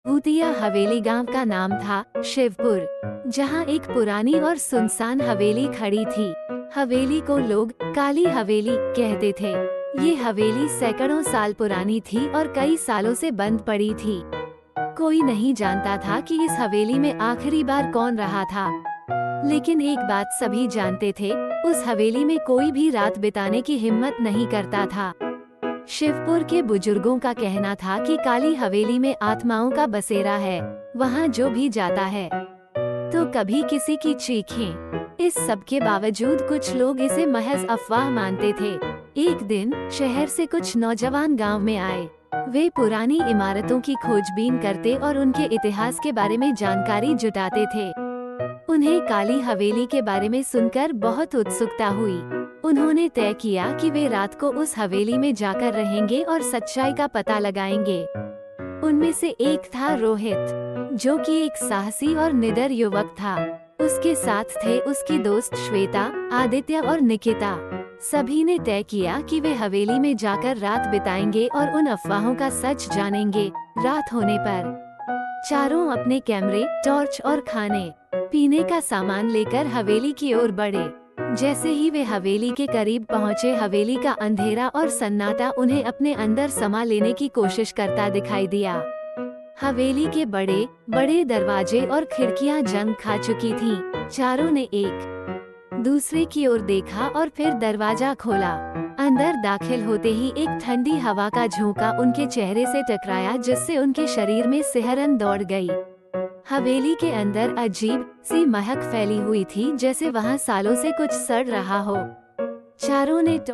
भूतिया हवेली गांव का नाम था शिवपुर, जहां एक पुरानी और सुनसान हवेली खड़ी थी। हवेली को लोग काली हवेली कहते थे। ये हवेली सैकड़ों साल पुरानी थी और कई सालों से बंद पड़ी थी। कोई नहीं जानता था कि इस हवेली में आखिरी बार कौन रहा था, लेकिन एक बात सभी जानते थे, उस हवेली में कोई भी रात बिताने की हिम्मत नहीं करता था। शिवपुर के बुजुर्गों का कहना था कि काली हवेली में आत्माओं का बसेरा है, वहाँ जो भी जाता है तो कभी किसी की चीखें। इस सब के बावजूद कुछ लोग इसे महज अफवाह मानते थे। एक दिन शहर से कुछ नौजवान गांव में आए। वे पुरानी इमारतों की खोजबीन करते और उनके इतिहास के बारे में जानकारी जुटाते थे। उन्हें काली हवेली के बारे में सुनकर बहुत उत्सुकता हुई। उन्होंने तय किया कि वे रात को उस हवेली में जाकर रहेंगे और सच्चाई का पता लगाएंगे। उनमें से एक था रोहित, जो कि एक साहसी और निडर युवक था। उसके साथ थे उसकी दोस्त श्वेता, आदित्य और निकिता। सभी ने तय किया कि वे हवेली में जाकर रात बिताएंगे और उन अफवाहों का सच जानेंगे। रात होने पर चारों अपने कैमरे, टॉर्च और खाने पीने का सामान लेकर हवेली की ओर बढ़े। जैसे ही वे हवेली के करीब पहुंचे, हवेली का अंधेरा और सन्नाटा उन्हें अपने अंदर समा लेने की कोशिश करता दिखाई दिया। हवेली के बड़े बड़े दरवाजे और खिड़कियां जंग खा चुकी थीं। चारों ने एक दूसरे की ओर देखा और फिर दरवाजा खोला। अंदर दाखिल होते ही एक ठंडी हवा का झोंका उनके चेहरे से टकराया, जिससे उनके शरीर में सिहरन दौड़ गई। हवेली के अंदर अजीब सी महक फैली हुई थी, जैसे वहां सालों से कुछ सड़ रहा हो। चारों ने